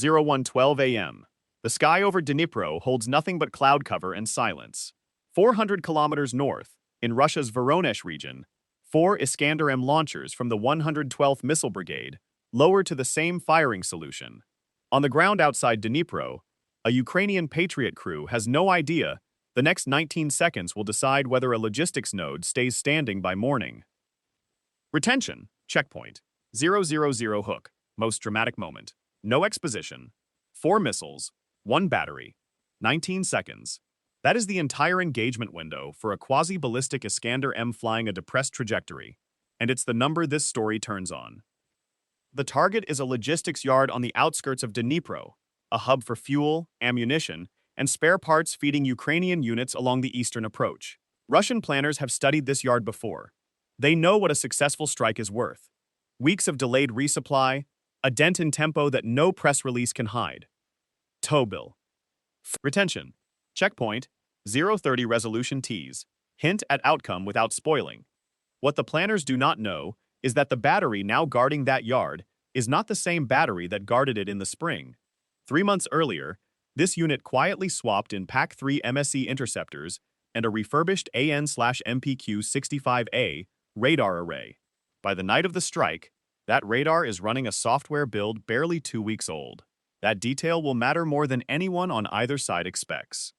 01:12 a.m. The sky over Dnipro holds nothing but cloud cover and silence. 400 kilometers north, in Russia's Voronezh region, 4 Iskander-M launchers from the 112th Missile Brigade lower to the same firing solution. On the ground outside Dnipro, a Ukrainian Patriot crew has no idea the next 19 seconds will decide whether a logistics node stays standing by morning. Retention, checkpoint, 000 hook, most dramatic moment. No exposition. 4 missiles, 1 battery, 19 seconds. That is the entire engagement window for a quasi-ballistic Iskander-M flying a depressed trajectory, and it's the number this story turns on. The target is a logistics yard on the outskirts of Dnipro, a hub for fuel, ammunition, and spare parts feeding Ukrainian units along the eastern approach. Russian planners have studied this yard before. They know what a successful strike is worth. Weeks of delayed resupply, a dent in tempo that no press release can hide. Tow bill. Retention. Checkpoint, 030 resolution tease. Hint at outcome without spoiling. What the planners do not know is that the battery now guarding that yard is not the same battery that guarded it in the spring. 3 months earlier, this unit quietly swapped in PAC-3 MSE interceptors and a refurbished AN/MPQ-65A radar array. By the night of the strike, that radar is running a software build barely 2 weeks old. That detail will matter more than anyone on either side expects.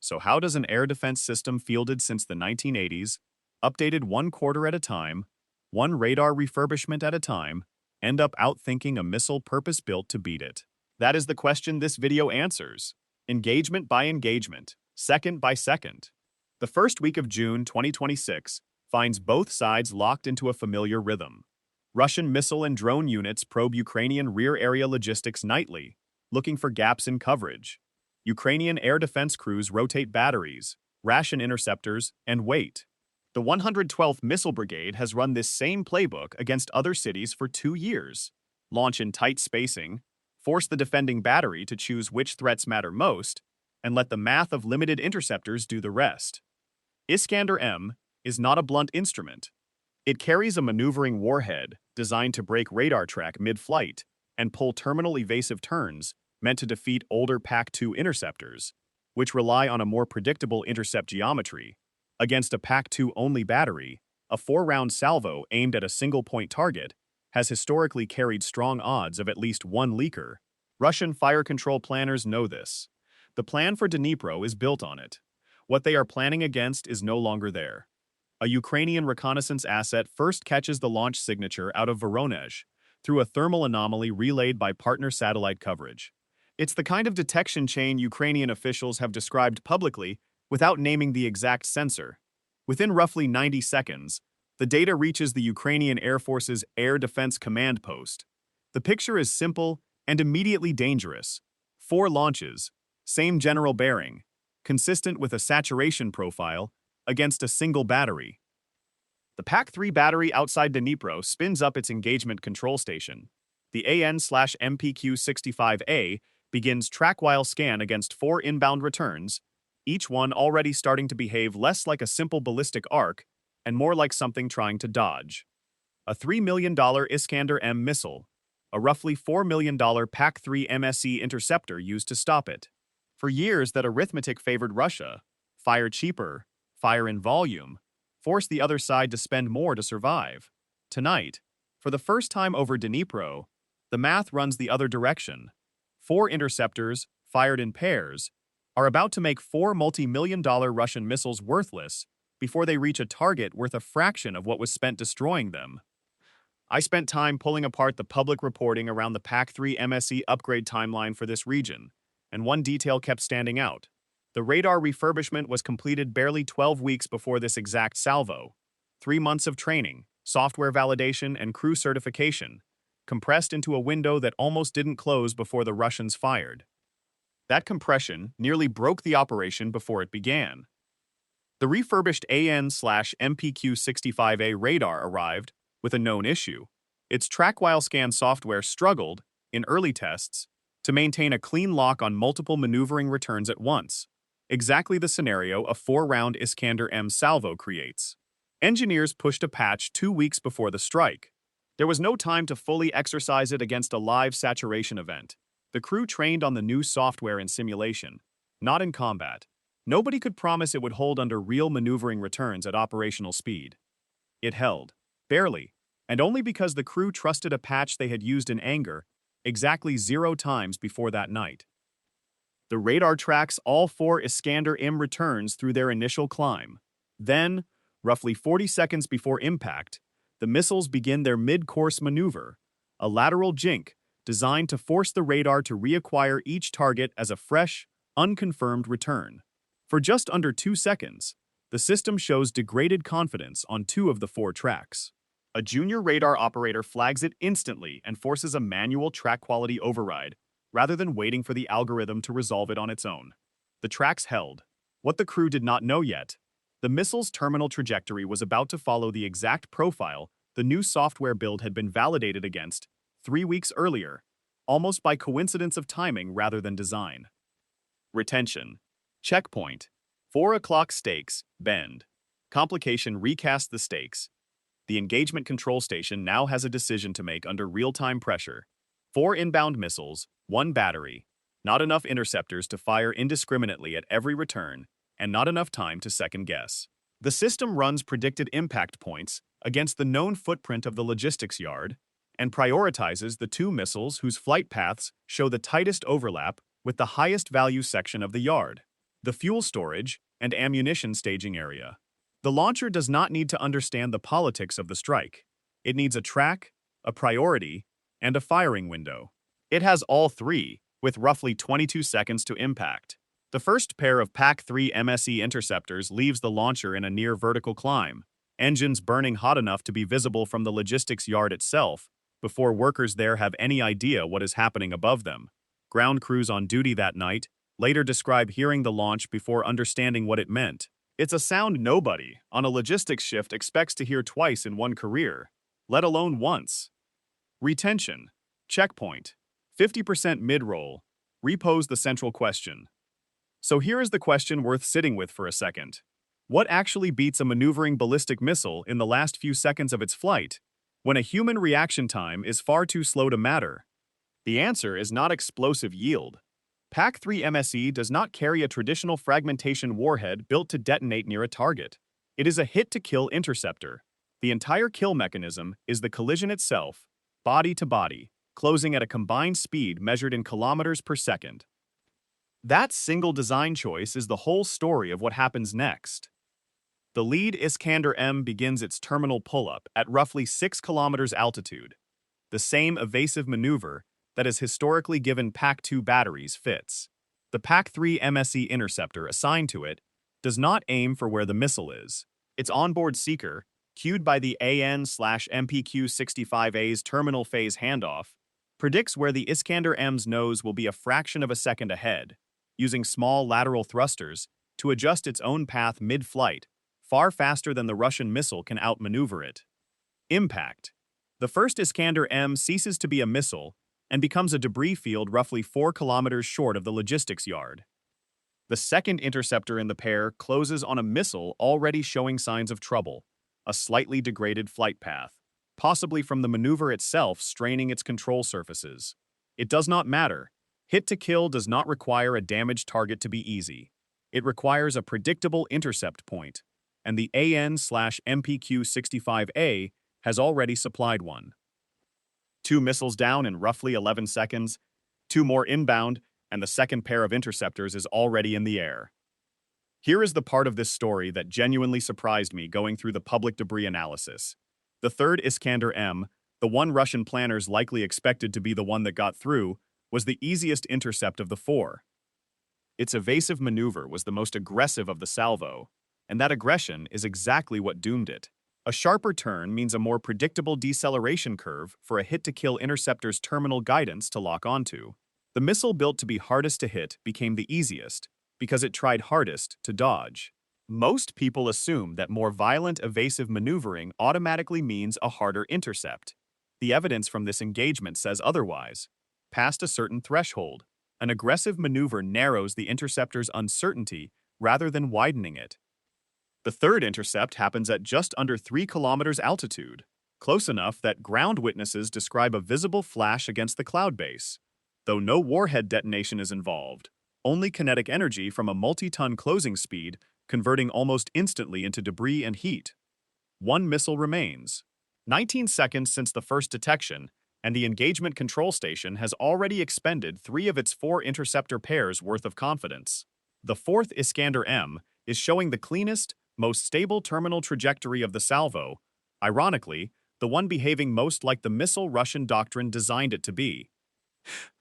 So how does an air defense system fielded since the 1980s, updated 1 quarter at a time, 1 radar refurbishment at a time, end up outthinking a missile purpose-built to beat it? That is the question this video answers. Engagement by engagement, second by second. The first week of June 2026 finds both sides locked into a familiar rhythm. Russian missile and drone units probe Ukrainian rear area logistics nightly, looking for gaps in coverage. Ukrainian air defense crews rotate batteries, ration interceptors, and wait. The 112th Missile Brigade has run this same playbook against other cities for 2 years. Launch in tight spacing, force the defending battery to choose which threats matter most, and let the math of limited interceptors do the rest. Iskander-M is not a blunt instrument. It carries a maneuvering warhead designed to break radar track mid-flight and pull terminal evasive turns meant to defeat older PAC-2 interceptors, which rely on a more predictable intercept geometry. Against a PAC-2-only battery, a 4-round salvo aimed at a single-point target has historically carried strong odds of at least 1 leaker. Russian fire control planners know this. The plan for Dnipro is built on it. What they are planning against is no longer there. A Ukrainian reconnaissance asset first catches the launch signature out of Voronezh through a thermal anomaly relayed by partner satellite coverage. It's the kind of detection chain Ukrainian officials have described publicly without naming the exact sensor. Within roughly 90 seconds, the data reaches the Ukrainian Air Force's Air Defense Command Post. The picture is simple and immediately dangerous. 4 launches, same general bearing, consistent with a saturation profile against a single battery. The PAC-3 battery outside Dnipro spins up its engagement control station. The AN/MPQ-65A begins track-while scan against 4 inbound returns, each one already starting to behave less like a simple ballistic arc and more like something trying to dodge. A $3 million Iskander-M missile, a roughly $4 million PAC-3 MSE interceptor used to stop it. For years, that arithmetic favored Russia. Fire cheaper, fire in volume, force the other side to spend more to survive. Tonight, for the first time over Dnipro, the math runs the other direction. 4 interceptors, fired in pairs, are about to make 4 multi-million-dollar Russian missiles worthless before they reach a target worth a fraction of what was spent destroying them. I spent time pulling apart the public reporting around the PAC-3 MSE upgrade timeline for this region, and one detail kept standing out. The radar refurbishment was completed barely 12 weeks before this exact salvo. 3 months of training, software validation, and crew certification, compressed into a window that almost didn't close before the Russians fired. That compression nearly broke the operation before it began. The refurbished AN/MPQ-65A radar arrived with a known issue. Its track-while scan software struggled, in early tests, to maintain a clean lock on multiple maneuvering returns at once, exactly the scenario a 4-round Iskander-M salvo creates. Engineers pushed a patch 2 weeks before the strike. There was no time to fully exercise it against a live saturation event. The crew trained on the new software in simulation, not in combat. Nobody could promise it would hold under real maneuvering returns at operational speed. It held. Barely. And only because the crew trusted a patch they had used in anger exactly 0 times before that night. The radar tracks all 4 Iskander-M returns through their initial climb. Then, roughly 40 seconds before impact, the missiles begin their mid-course maneuver, a lateral jink designed to force the radar to reacquire each target as a fresh, unconfirmed return. For just under 2 seconds, the system shows degraded confidence on 2 of the 4 tracks. A junior radar operator flags it instantly and forces a manual track quality override, rather than waiting for the algorithm to resolve it on its own. The tracks held. What the crew did not know yet, the missile's terminal trajectory was about to follow the exact profile the new software build had been validated against 3 weeks earlier, almost by coincidence of timing rather than design. Retention. Checkpoint. 4 o'clock stakes, bend. Complication recast the stakes. The engagement control station now has a decision to make under real-time pressure. 4 inbound missiles, 1 battery. Not enough interceptors to fire indiscriminately at every return, and not enough time to second-guess. The system runs predicted impact points against the known footprint of the logistics yard, and prioritizes the 2 missiles whose flight paths show the tightest overlap with the highest value section of the yard, the fuel storage and ammunition staging area. The launcher does not need to understand the politics of the strike. It needs a track, a priority, and a firing window. It has all 3, with roughly 22 seconds to impact. The first pair of PAC-3 MSE interceptors leaves the launcher in a near vertical climb, engines burning hot enough to be visible from the logistics yard itself, before workers there have any idea what is happening above them. Ground crews on duty that night later describe hearing the launch before understanding what it meant. It's a sound nobody on a logistics shift expects to hear twice in one career, let alone once. Retention. Checkpoint. 50% mid-roll. Repose the central question. So here is the question worth sitting with for a second. What actually beats a maneuvering ballistic missile in the last few seconds of its flight, when a human reaction time is far too slow to matter? The answer is not explosive yield. PAC-3 MSE does not carry a traditional fragmentation warhead built to detonate near a target. It is a hit-to-kill interceptor. The entire kill mechanism is the collision itself, body to body, closing at a combined speed measured in kilometers per second. That single design choice is the whole story of what happens next. The lead Iskander-M begins its terminal pull-up at roughly 6 kilometers altitude. The same evasive maneuver that has historically given PAC-2 batteries fits. The PAC-3 MSE interceptor assigned to it does not aim for where the missile is. Its onboard seeker, cued by the AN/MPQ-65A's terminal phase handoff, predicts where the Iskander-M's nose will be a fraction of a second ahead, using small lateral thrusters to adjust its own path mid-flight, far faster than the Russian missile can outmaneuver it. Impact. The first Iskander-M ceases to be a missile and becomes a debris field roughly 4 kilometers short of the logistics yard. The second interceptor in the pair closes on a missile already showing signs of trouble, a slightly degraded flight path, possibly from the maneuver itself straining its control surfaces. It does not matter. Hit to kill does not require a damaged target to be easy. It requires a predictable intercept point, and the AN/MPQ-65A has already supplied one. 2 missiles down in roughly 11 seconds, 2 more inbound, and the second pair of interceptors is already in the air. Here is the part of this story that genuinely surprised me going through the public debris analysis. The third Iskander-M, the one Russian planners likely expected to be the one that got through, was the easiest intercept of the 4. Its evasive maneuver was the most aggressive of the Salvo, and that aggression is exactly what doomed it. A sharper turn means a more predictable deceleration curve for a hit-to-kill interceptor's terminal guidance to lock onto. The missile built to be hardest to hit became the easiest, because it tried hardest to dodge. Most people assume that more violent evasive maneuvering automatically means a harder intercept. The evidence from this engagement says otherwise. Past a certain threshold, an aggressive maneuver narrows the interceptor's uncertainty rather than widening it. The third intercept happens at just under 3 kilometers altitude, close enough that ground witnesses describe a visible flash against the cloud base, though no warhead detonation is involved, only kinetic energy from a multi-ton closing speed, converting almost instantly into debris and heat. One missile remains. 19 seconds since the first detection, and the engagement control station has already expended 3 of its 4 interceptor pairs worth of confidence. The fourth Iskander-M is showing the cleanest, most stable terminal trajectory of the Salvo, ironically, the one behaving most like the missile Russian doctrine designed it to be.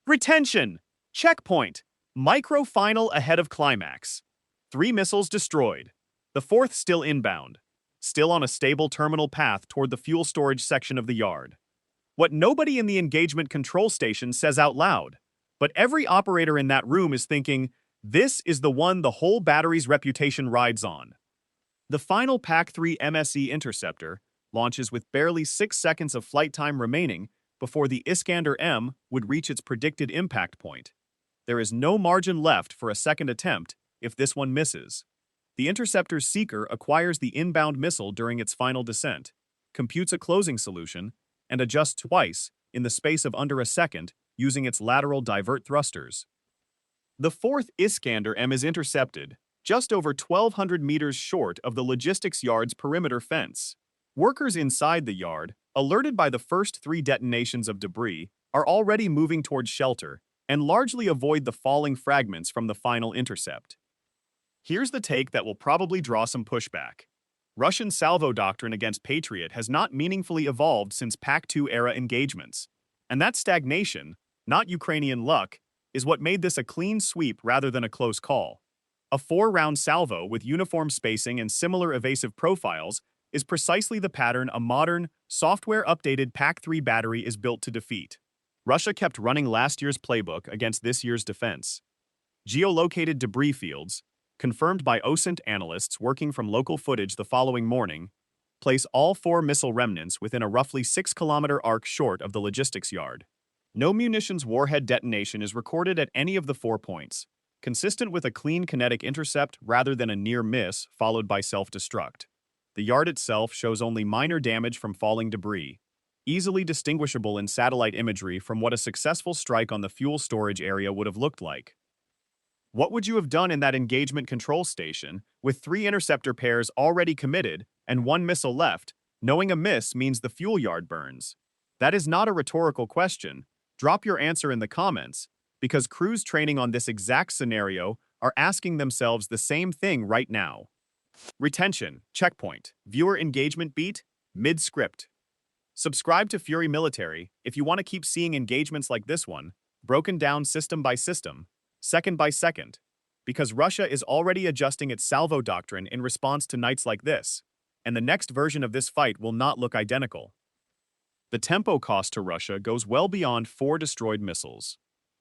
Retention! Checkpoint! Micro-final ahead of climax. 3 missiles destroyed. The fourth still inbound, still on a stable terminal path toward the fuel storage section of the yard. What nobody in the engagement control station says out loud, but every operator in that room is thinking, this is the one the whole battery's reputation rides on. The final PAC-3 MSE interceptor launches with barely 6 seconds of flight time remaining before the Iskander-M would reach its predicted impact point. There is no margin left for a second attempt if this one misses. The interceptor's seeker acquires the inbound missile during its final descent, computes a closing solution, and adjusts twice in the space of under a second using its lateral divert thrusters. The fourth Iskander-M is intercepted, just over 1,200 meters short of the logistics yard's perimeter fence. Workers inside the yard, alerted by the first 3 detonations of debris, are already moving towards shelter and largely avoid the falling fragments from the final intercept. Here's the take that will probably draw some pushback. Russian Salvo doctrine against Patriot has not meaningfully evolved since PAC-2 era engagements, and that stagnation, not Ukrainian luck, is what made this a clean sweep rather than a close call. A 4-round salvo with uniform spacing and similar evasive profiles is precisely the pattern a modern, software-updated PAC-3 battery is built to defeat. Russia kept running last year's playbook against this year's defense. Geolocated debris fields, confirmed by OSINT analysts working from local footage the following morning, place all 4 missile remnants within a roughly 6-kilometer arc short of the logistics yard. No munitions warhead detonation is recorded at any of the 4 points, consistent with a clean kinetic intercept rather than a near miss followed by self-destruct. The yard itself shows only minor damage from falling debris, easily distinguishable in satellite imagery from what a successful strike on the fuel storage area would have looked like. What would you have done in that engagement control station, with 3 interceptor pairs already committed and 1 missile left, knowing a miss means the fuel yard burns? That is not a rhetorical question. Drop your answer in the comments, because crews training on this exact scenario are asking themselves the same thing right now. Retention, checkpoint, viewer engagement beat, mid-script. Subscribe to Fury Military if you want to keep seeing engagements like this one, broken down system by system, second by second, because Russia is already adjusting its salvo doctrine in response to nights like this, and the next version of this fight will not look identical. The tempo cost to Russia goes well beyond 4 destroyed missiles.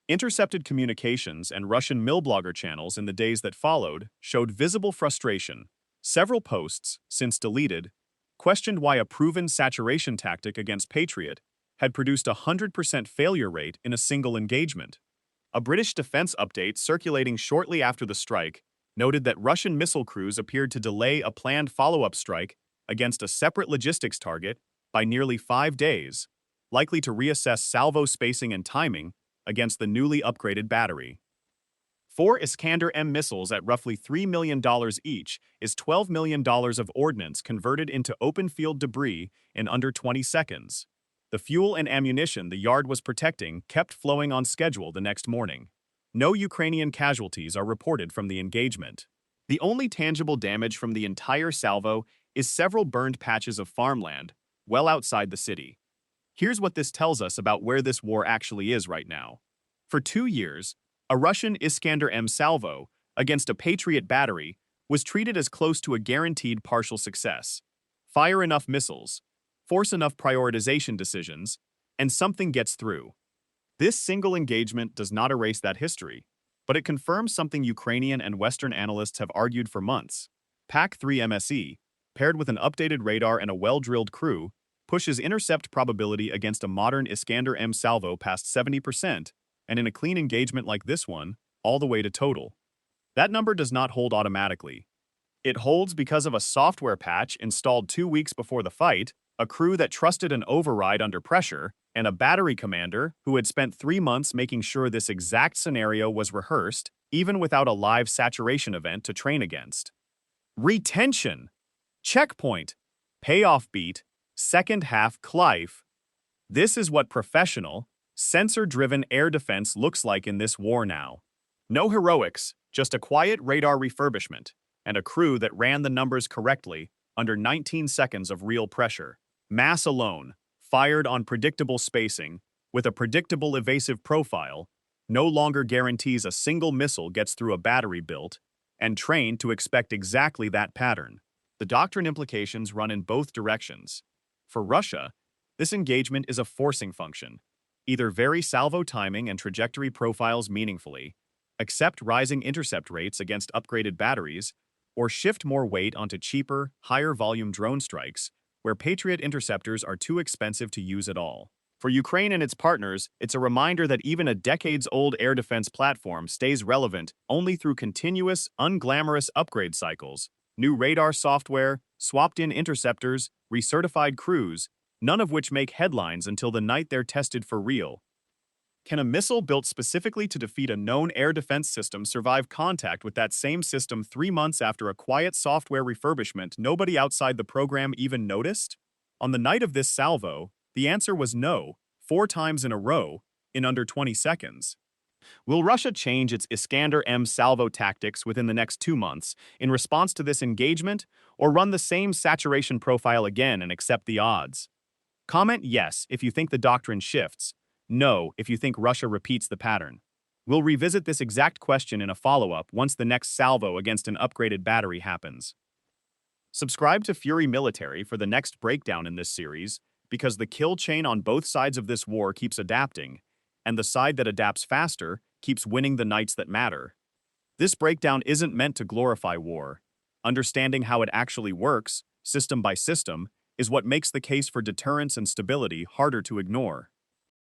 Intercepted communications and Russian millblogger channels in the days that followed showed visible frustration. Several posts, since deleted, questioned why a proven saturation tactic against Patriot had produced a 100% failure rate in a single engagement. A British defense update circulating shortly after the strike noted that Russian missile crews appeared to delay a planned follow-up strike against a separate logistics target by nearly 5 days, likely to reassess salvo spacing and timing against the newly upgraded battery. 4 Iskander-M missiles at roughly $3 million each is $12 million of ordnance converted into open-field debris in under 20 seconds. The fuel and ammunition the yard was protecting kept flowing on schedule the next morning. No Ukrainian casualties are reported from the engagement. The only tangible damage from the entire salvo is several burned patches of farmland well outside the city. Here's what this tells us about where this war actually is right now. For 2 years, a Russian Iskander-M salvo against a Patriot battery was treated as close to a guaranteed partial success. Fire enough missiles, force enough prioritization decisions, and something gets through. This single engagement does not erase that history, but it confirms something Ukrainian and Western analysts have argued for months. PAC-3 MSE, paired with an updated radar and a well-drilled crew, pushes intercept probability against a modern Iskander-M salvo past 70%, and in a clean engagement like this one, all the way to total. That number does not hold automatically. It holds because of a software patch installed 2 weeks before the fight a crew that trusted an override under pressure, and a battery commander who had spent 3 months making sure this exact scenario was rehearsed, even without a live saturation event to train against. Retention. Checkpoint. Payoff beat. Second half Clive. This is what professional, sensor-driven air defense looks like in this war now. No heroics, just a quiet radar refurbishment, and a crew that ran the numbers correctly under 19 seconds of real pressure. Mass alone, fired on predictable spacing, with a predictable evasive profile, no longer guarantees a single missile gets through a battery built, and trained to expect exactly that pattern. The doctrine implications run in both directions. For Russia, this engagement is a forcing function. Either vary salvo timing and trajectory profiles meaningfully, accept rising intercept rates against upgraded batteries, or shift more weight onto cheaper, higher-volume drone strikes where Patriot interceptors are too expensive to use at all. For Ukraine and its partners, it's a reminder that even a decades-old air defense platform stays relevant only through continuous, unglamorous upgrade cycles, new radar software, swapped-in interceptors, recertified crews, none of which make headlines until the night they're tested for real. Can a missile built specifically to defeat a known air defense system survive contact with that same system 3 months after a quiet software refurbishment nobody outside the program even noticed? On the night of this salvo, the answer was no, 4 times in a row, in under 20 seconds. Will Russia change its Iskander-M salvo tactics within the next 2 months in response to this engagement, or run the same saturation profile again and accept the odds? Comment yes if you think the doctrine shifts, no if you think Russia repeats the pattern. We'll revisit this exact question in a follow-up once the next salvo against an upgraded battery happens. Subscribe to Fury Military for the next breakdown in this series, because the kill chain on both sides of this war keeps adapting, and the side that adapts faster keeps winning the nights that matter. This breakdown isn't meant to glorify war. Understanding how it actually works, system by system, is what makes the case for deterrence and stability harder to ignore.